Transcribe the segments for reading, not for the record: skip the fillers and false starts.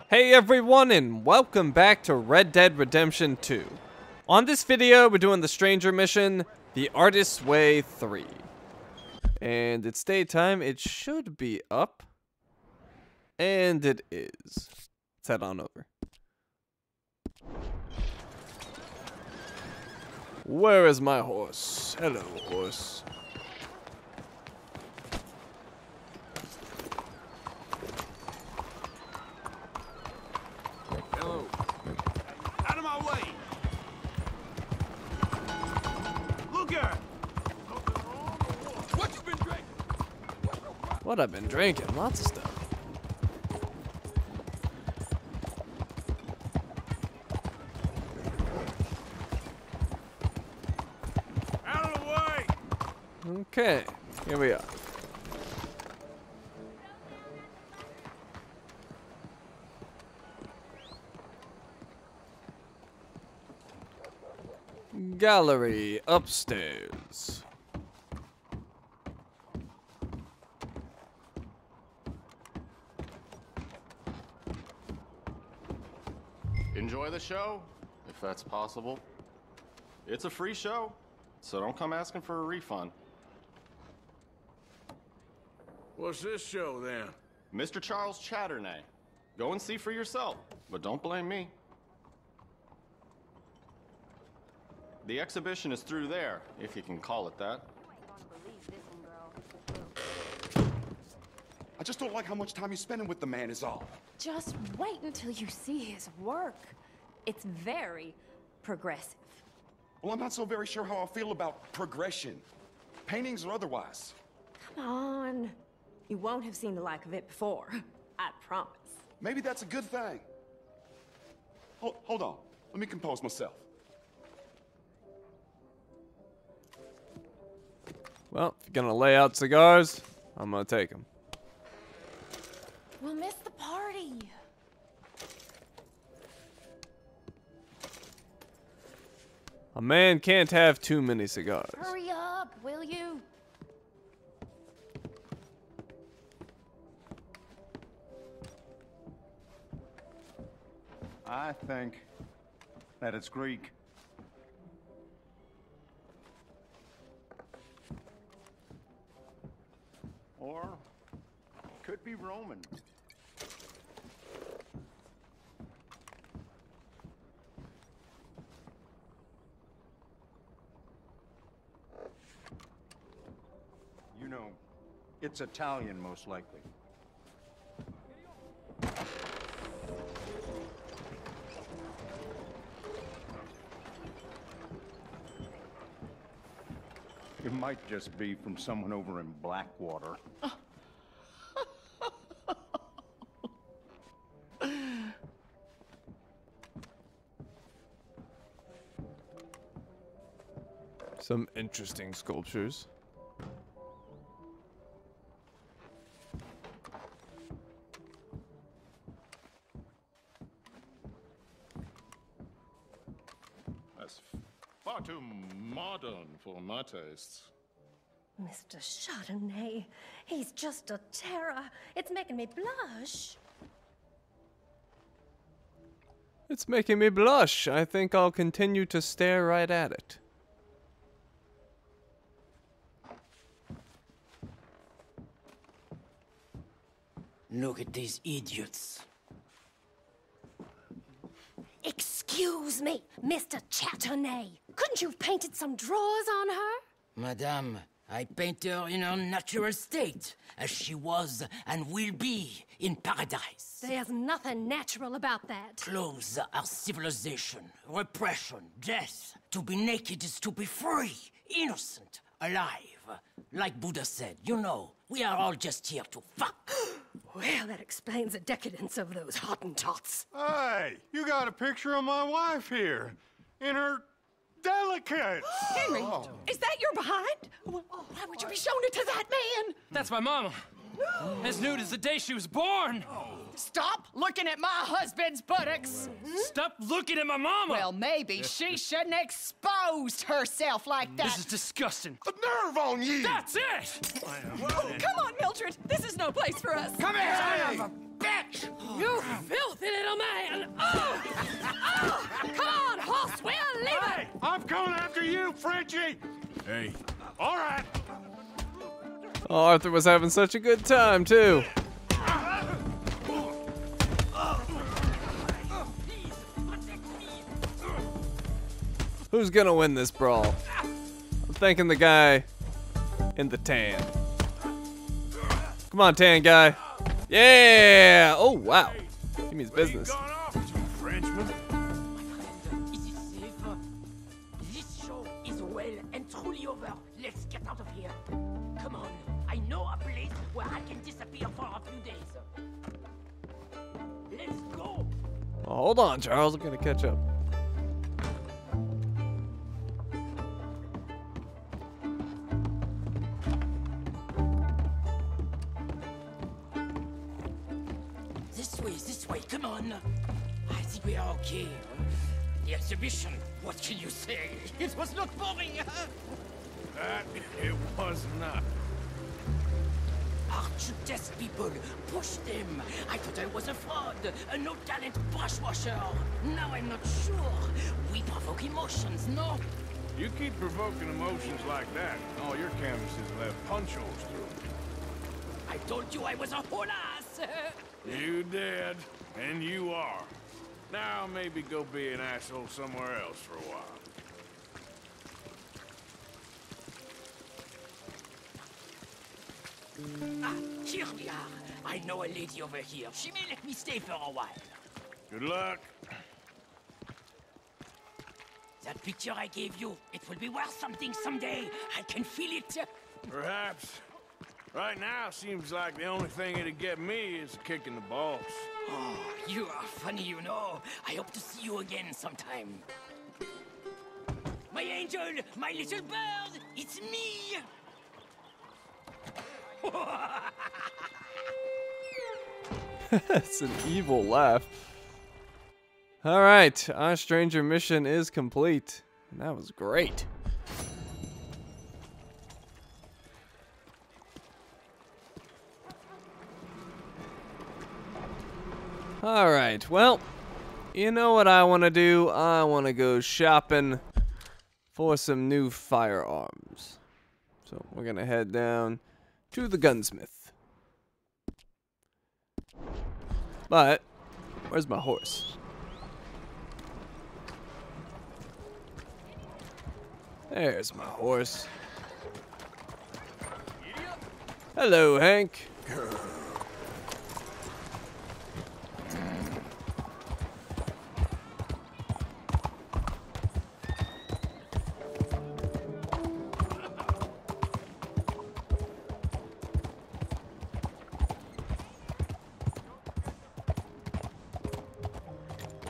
Hey everyone, and welcome back to Red Dead Redemption 2. On this video, we're doing the Stranger mission, The Artist's Way 3. And it's daytime, it should be up. And it is. Let's head on over. Where is my horse? Hello, horse. Hello. Out of my way! Look here! What you been drinking? What I've been drinking? Lots of stuff. Out of the way! Okay, here we are. Gallery upstairs. Enjoy the show, if that's possible. It's a free show, so don't come asking for a refund. What's this show, then? Mr. Charles Chatternay. Go and see for yourself, but don't blame me. The exhibition is through there, if you can call it that. I just don't like how much time you're spending with the man is all. Just wait until you see his work. It's very progressive. Well, I'm not so very sure how I feel about progression. Paintings or otherwise. Come on. You won't have seen the like of it before. I promise. Maybe that's a good thing. Hold on. Let me compose myself. Well, if you're gonna lay out cigars, I'm gonna take them. We'll miss the party. A man can't have too many cigars. Hurry up, will you? I think that it's Greek. Or could be Roman. You know, it's Italian most likely. It might just be from someone over in Blackwater. Some interesting sculptures. That's far too modern for my tastes. Mr. Chardonnay, he's just a terror. It's making me blush. It's making me blush. I think I'll continue to stare right at it. Look at these idiots. Excuse me, Mr. Chardonnay. Couldn't you have painted some drawers on her? Madame, I paint her in her natural state, as she was and will be in paradise. There's nothing natural about that. Clothes are civilization, repression, death. To be naked is to be free, innocent, alive. Like Buddha said, you know, we are all just here to fuck. Well, that explains the decadence of those Hottentots. Hey, you got a picture of my wife here. In her delicates. Henry, is that your behind? Why would you be showing it to that man? That's my mama. As nude as the day she was born. Stop looking at my husband's buttocks. Stop looking at my mama. Well, maybe she shouldn't have exposed herself like that. This is disgusting. The nerve on you! That's it! Come on, Mildred. This is no place for us. Come here! Son of a bitch! You filthy little Frenchie! Hey, All right. Oh, Arthur was having such a good time, too. Who's gonna win this brawl? I'm thinking the guy in the tan. Come on, tan guy. Yeah! Oh, wow. Give me his business. gone off, you Frenchman. Is it safe? This show is well and truly over. Let's get out of here. Come on. I know a place where I can disappear for a few days. Let's go. Oh, hold on, Charles. I'm gonna catch up. This way, come on. I think we are okay. The exhibition, what can you say? It was not boring. That it was not. Aren't you test people? Push them. I thought I was a fraud, a no-talent brushwasher. Now I'm not sure. We provoke emotions, no? You keep provoking emotions like that, and all your canvases will have punch holes through 'em. I told you I was a whole ass. You did, and you are. Now maybe go be an asshole somewhere else for a while. Ah, here we are. I know a lady over here. She may let me stay for a while. Good luck. That picture I gave you, it will be worth something someday. I can feel it. Perhaps. Right now, seems like the only thing it'd get me is kicking the balls. Oh, you are funny, you know. I hope to see you again sometime. My angel, my little bird, it's me. That's an evil laugh. Alright, our stranger mission is complete. And that was great. Alright, well, you know what I want to do? I want to go shopping for some new firearms. So we're going to head down to the gunsmith. But, where's my horse? There's my horse. Hello, Hank.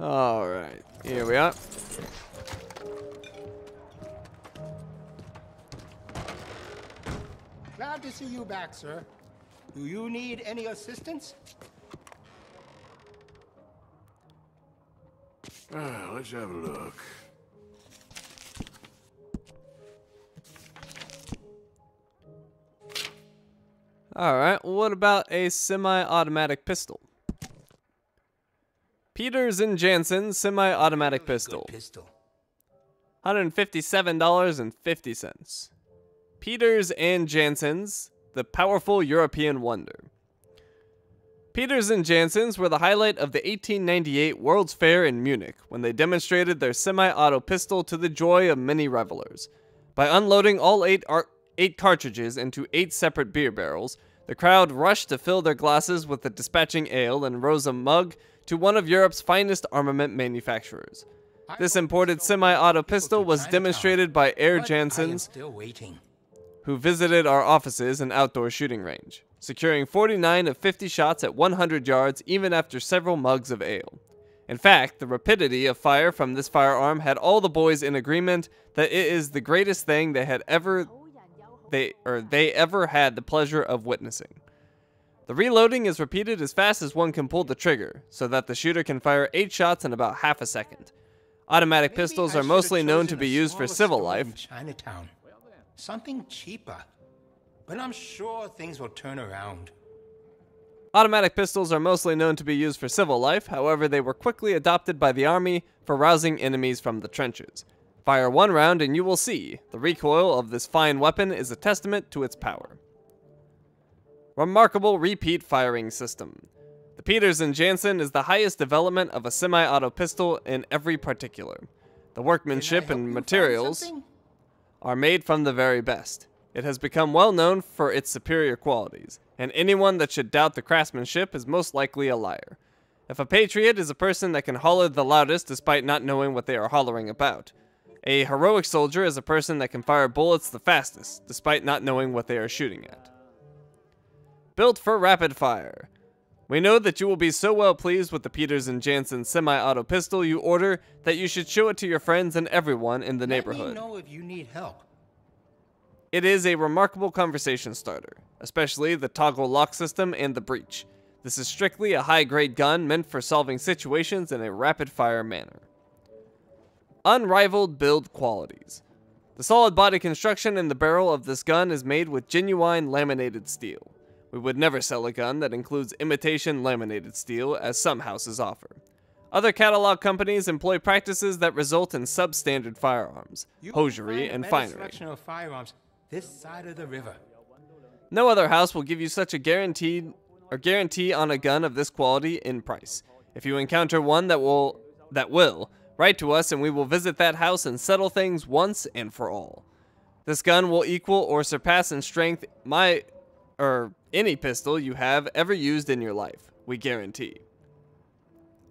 All right, here we are. Glad to see you back, sir. Do you need any assistance? Let's have a look. All right, what about a semi-automatic pistol? Peters and Jansen's semi-automatic pistol. $157.50. Peters and Jansen's, the powerful European wonder. Peters and Jansen's were the highlight of the 1898 World's Fair in Munich when they demonstrated their semi-auto pistol to the joy of many revelers. By unloading all eight cartridges into 8 separate beer barrels, the crowd rushed to fill their glasses with the dispatching ale and rose a mug to one of Europe's finest armament manufacturers. This imported semi-auto pistol was demonstrated by Air Jansen's, who visited our offices and outdoor shooting range, securing 49 of 50 shots at 100 yards even after several mugs of ale. In fact, the rapidity of fire from this firearm had all the boys in agreement that it is the greatest thing they ever had the pleasure of witnessing. The reloading is repeated as fast as one can pull the trigger, so that the shooter can fire 8 shots in about half a second. Automatic pistols are mostly known to be used for civil life. Chinatown. Something cheaper. But I'm sure things will turn around. Automatic pistols are mostly known to be used for civil life, however they were quickly adopted by the army for rousing enemies from the trenches. Fire one round and you will see. The recoil of this fine weapon is a testament to its power. Remarkable repeat firing system. The Peters & Jansen is the highest development of a semi-auto pistol in every particular. The workmanship and materials are made from the very best. It has become well known for its superior qualities, and anyone that should doubt the craftsmanship is most likely a liar. If a patriot is a person that can holler the loudest despite not knowing what they are hollering about. A heroic soldier is a person that can fire bullets the fastest, despite not knowing what they are shooting at. Built for rapid fire. We know that you will be so well pleased with the Peters & Jansen semi-auto pistol you order that you should show it to your friends and everyone in the neighborhood. Let me know if you need help. It is a remarkable conversation starter, especially the toggle lock system and the breech. This is strictly a high-grade gun meant for solving situations in a rapid-fire manner. Unrivaled build qualities. The solid body construction in the barrel of this gun is made with genuine laminated steel. We would never sell a gun that includes imitation laminated steel, as some houses offer. Other catalog companies employ practices that result in substandard firearms, hosiery, and finery. Selection of firearms this side of the river. No other house will give you such a guarantee on a gun of this quality in price. If you encounter one that will, write to us and we will visit that house and settle things once and for all. This gun will equal or surpass in strength any pistol you have ever used in your life, we guarantee.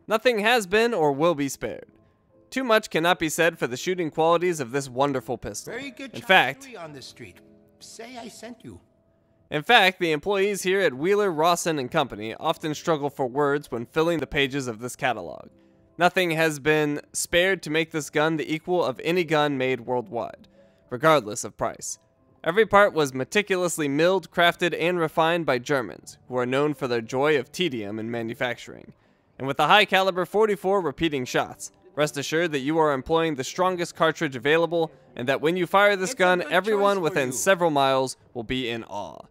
Nothing has been or will be spared. Too much cannot be said for the shooting qualities of this wonderful pistol. Very good in fact, on the street. Say I sent you. In fact, the employees here at Wheeler, Rawson and Company often struggle for words when filling the pages of this catalog. Nothing has been spared to make this gun the equal of any gun made worldwide, regardless of price. Every part was meticulously milled, crafted, and refined by Germans, who are known for their joy of tedium in manufacturing. And with a high-caliber 44 repeating shots, rest assured that you are employing the strongest cartridge available, and that when you fire this gun, everyone within several miles will be in awe.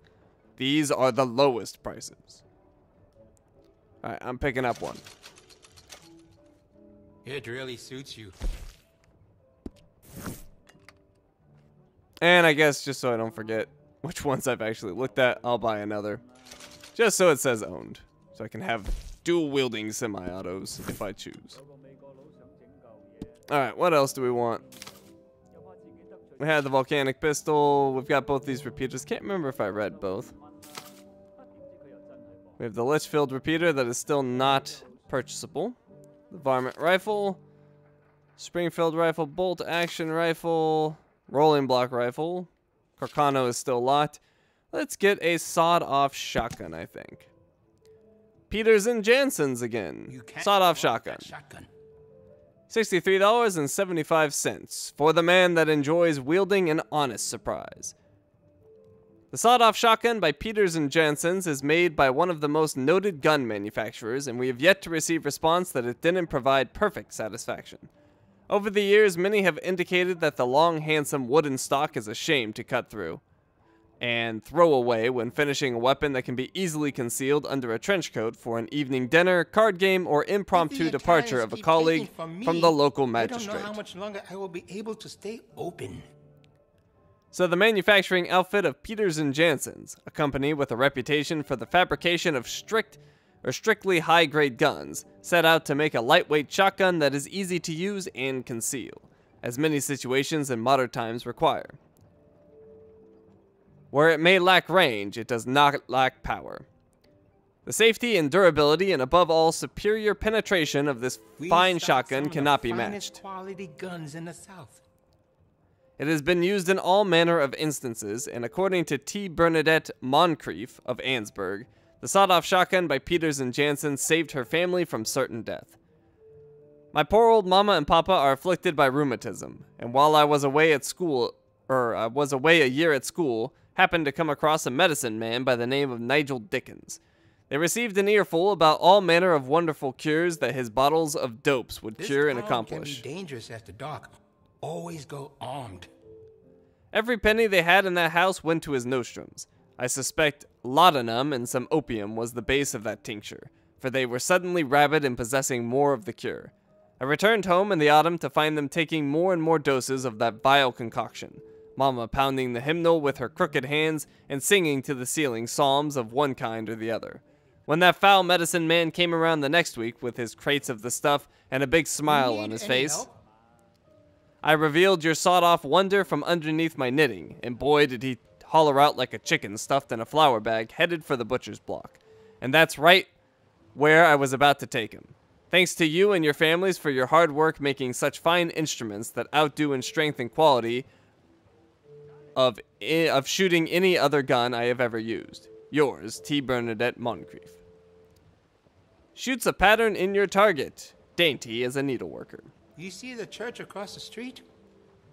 These are the lowest prices. Alright, I'm picking up one. It really suits you. And I guess, just so I don't forget which ones I've actually looked at, I'll buy another. Just so it says owned. So I can have dual-wielding semi-autos if I choose. Alright, what else do we want? We had the volcanic pistol. We've got both these repeaters. Can't remember if I read both. We have the Litchfield repeater that is still not purchasable. The varmint rifle. Springfield rifle. Bolt action rifle. Rolling block rifle. Carcano is still locked. Let's get a sawed-off shotgun, I think. Peters & Jansen's again. Sawed-off shotgun. $63.75 for the man that enjoys wielding an honest surprise. The sawed-off shotgun by Peters & Jansen's is made by one of the most noted gun manufacturers, and we have yet to receive response that it didn't provide perfect satisfaction. Over the years, many have indicated that the long, handsome wooden stock is a shame to cut through and throw away when finishing a weapon that can be easily concealed under a trench coat for an evening dinner, card game, or impromptu departure of a colleague from the local magistrate. I don't know how much longer I will be able to stay open. So the manufacturing outfit of Peters & Jansen's, a company with a reputation for the fabrication of strictly high-grade guns, set out to make a lightweight shotgun that is easy to use and conceal, as many situations in modern times require. Where it may lack range, it does not lack power. The safety and durability, and above all, superior penetration of this fine shotgun cannot be matched. Quality guns in the South. It has been used in all manner of instances, and according to T. Bernadette Moncrief of Ansburg, the sawed-off shotgun by Peters & Jansen saved her family from certain death. My poor old mama and papa are afflicted by rheumatism, and while I was away at school, a year at school, happened to come across a medicine man by the name of Nigel Dickens. They received an earful about all manner of wonderful cures that his bottles of dopes would cure and accomplish. Can be dangerous after dark. Always go armed. Every penny they had in that house went to his nostrums. I suspect laudanum and some opium was the base of that tincture, for they were suddenly rabid in possessing more of the cure. I returned home in the autumn to find them taking more and more doses of that vile concoction, Mama pounding the hymnal with her crooked hands and singing to the ceiling psalms of one kind or the other. When that foul medicine man came around the next week with his crates of the stuff and a big smile on his face, I revealed your sawed-off wonder from underneath my knitting, and boy did he holler out like a chicken stuffed in a flour bag headed for the butcher's block. And that's right where I was about to take him. Thanks to you and your families for your hard work making such fine instruments that outdo in strength and quality of shooting any other gun I have ever used. Yours, T. Bernadette Moncrief. Shoots a pattern in your target. Dainty as a needleworker. You see the church across the street?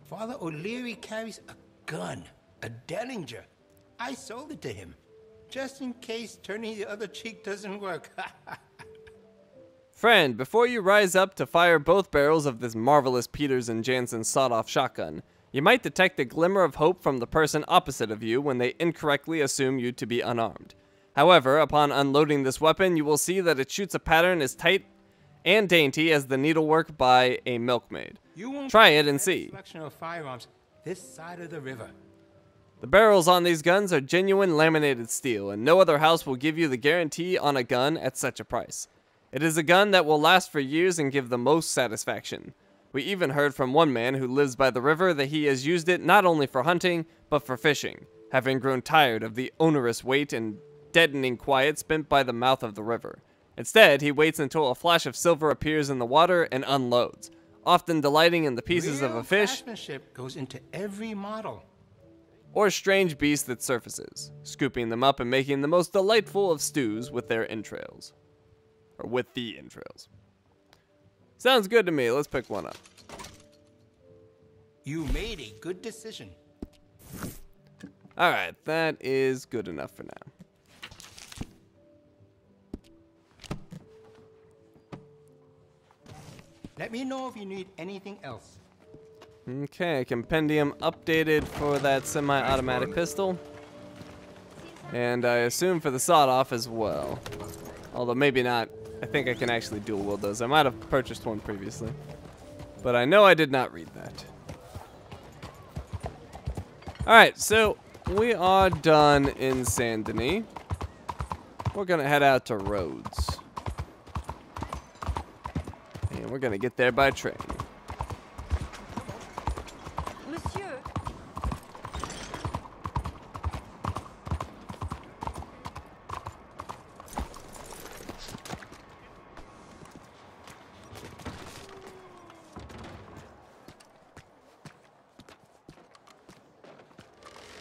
Father O'Leary carries a gun, a Derringer. I sold it to him, just in case turning the other cheek doesn't work. Friend, before you rise up to fire both barrels of this marvelous Peters and Jansen sawed-off shotgun, you might detect a glimmer of hope from the person opposite of you when they incorrectly assume you to be unarmed. However, upon unloading this weapon, you will see that it shoots a pattern as tight and dainty as the needlework by a milkmaid. Try it and see. Selection of firearms this side of the river. The barrels on these guns are genuine laminated steel, and no other house will give you the guarantee on a gun at such a price. It is a gun that will last for years and give the most satisfaction. We even heard from one man who lives by the river that he has used it not only for hunting, but for fishing, having grown tired of the onerous weight and deadening quiet spent by the mouth of the river. Instead, he waits until a flash of silver appears in the water and unloads, often delighting in the pieces of a fish Craftsmanship goes into every model. or strange beast that surfaces, scooping them up and making the most delightful of stews with their entrails. Or with the entrails. Sounds good to me. Let's pick one up. You made a good decision. Alright, that is good enough for now. Let me know if you need anything else. Okay, compendium updated for that semi-automatic pistol. And I assume for the sawed-off as well. Although maybe not. I think I can actually dual wield those. I might have purchased one previously. But I know I did not read that. Alright, so we are done in Saint Denis. We're going to head out to Rhodes. And we're going to get there by train. Monsieur.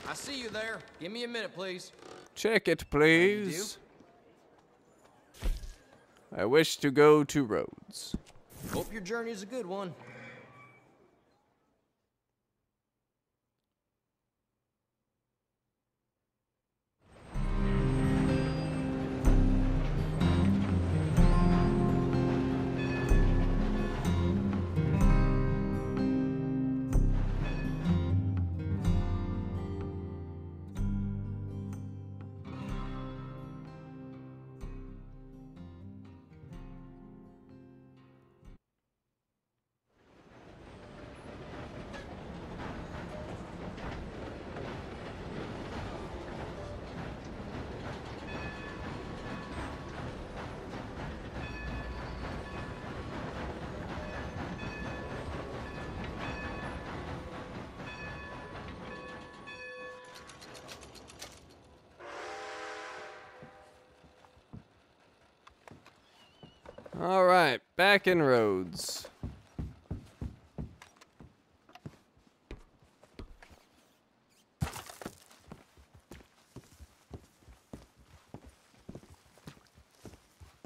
I see you there. Give me a minute, please. Check it, please. I wish to go to Rhodes. Hope your journey is a good one. Alright, back in Rhodes.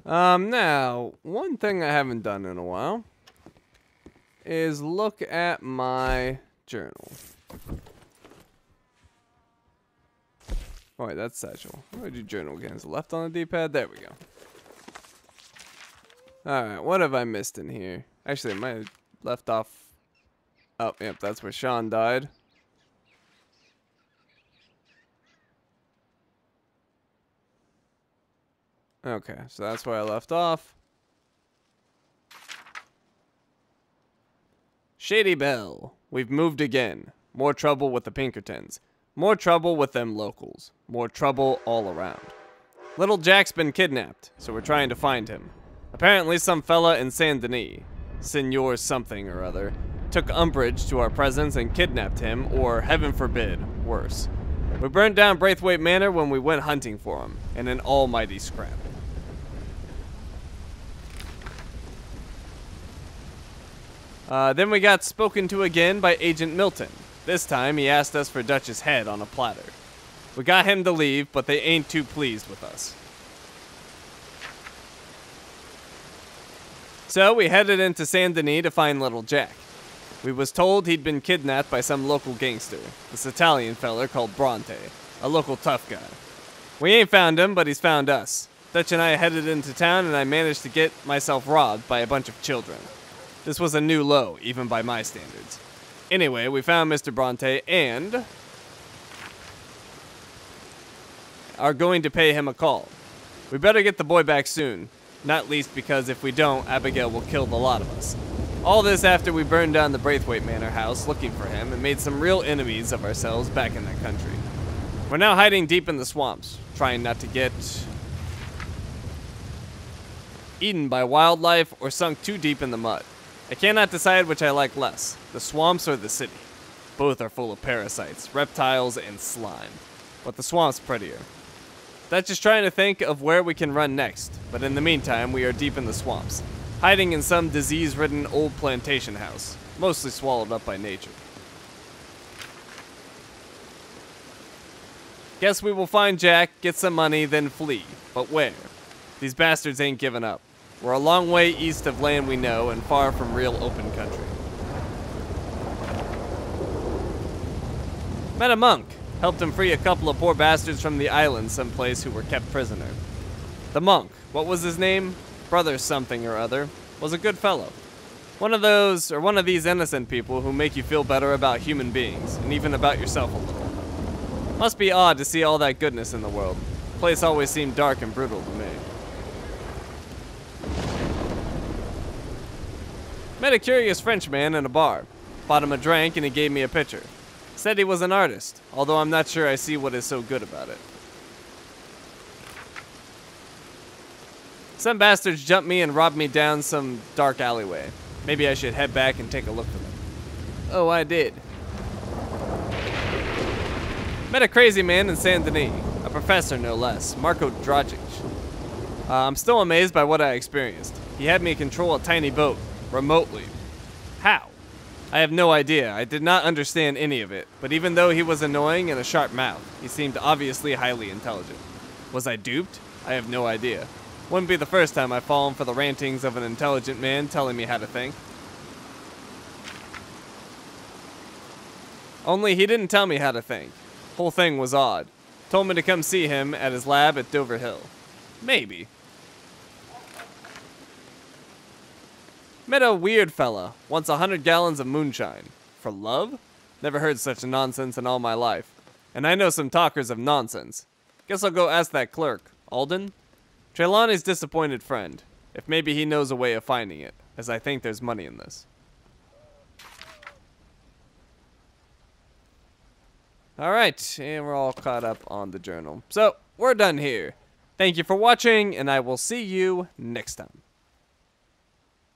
Now, one thing I haven't done in a while is look at my journal. Oh wait, that's Satchel. Where'd you journal again? Is it left on the D-pad? There we go. Alright, what have I missed in here? Actually, I might have left off... Oh, yep, that's where Sean died. Okay, so that's where I left off. Shady Belle. We've moved again. More trouble with the Pinkertons. More trouble with them locals. More trouble all around. Little Jack's been kidnapped, so we're trying to find him. Apparently some fella in Saint Denis, Senor something or other, took umbrage to our presence and kidnapped him, or heaven forbid, worse. We burned down Braithwaite Manor when we went hunting for him, in an almighty scrap. Then we got spoken to again by Agent Milton. This time he asked us for Dutch's head on a platter. We got him to leave, but they ain't too pleased with us. So we headed into Saint Denis to find little Jack. We was told he'd been kidnapped by some local gangster, this Italian feller called Bronte, a local tough guy. We ain't found him, but he's found us. Dutch and I headed into town and I managed to get myself robbed by a bunch of children. This was a new low, even by my standards. Anyway, we found Mr. Bronte and are going to pay him a call. We better get the boy back soon, not least because if we don't, Abigail will kill the lot of us. All this after we burned down the Braithwaite Manor house looking for him and made some real enemies of ourselves back in that country. We're now hiding deep in the swamps, trying not to get eaten by wildlife or sunk too deep in the mud. I cannot decide which I like less, the swamps or the city. Both are full of parasites, reptiles, and slime. But the swamp's prettier. That's just trying to think of where we can run next, but in the meantime, we are deep in the swamps, hiding in some disease-ridden old plantation house, mostly swallowed up by nature. Guess we will find Jack, get some money, then flee. But where? These bastards ain't giving up. We're a long way east of land we know and far from real open country. Met a monk. Helped him free a couple of poor bastards from the island someplace who were kept prisoner. The monk, what was his name? Brother something or other, was a good fellow. One of these innocent people who make you feel better about human beings, and even about yourself a little. Must be odd to see all that goodness in the world. The place always seemed dark and brutal to me. Met a curious Frenchman in a bar. Bought him a drink and he gave me a picture. Said he was an artist, although I'm not sure I see what is so good about it. Some bastards jumped me and robbed me down some dark alleyway. Maybe I should head back and take a look for them. Oh, I did. Met a crazy man in Saint Denis, a professor no less, Marko Dragic. I'm still amazed by what I experienced. He had me control a tiny boat, remotely. How? I have no idea. I did not understand any of it, but even though he was annoying and a sharp mouth, he seemed obviously highly intelligent. Was I duped? I have no idea. Wouldn't be the first time I've fallen for the rantings of an intelligent man telling me how to think. Only he didn't tell me how to think. Whole thing was odd. Told me to come see him at his lab at Dover Hill. Maybe. Met a weird fella, wants 100 gallons of moonshine. For love? Never heard such nonsense in all my life. And I know some talkers of nonsense. Guess I'll go ask that clerk. Alden? Trelawney's disappointed friend. If maybe he knows a way of finding it, as I think there's money in this. Alright, and we're all caught up on the journal. So, we're done here. Thank you for watching, and I will see you next time.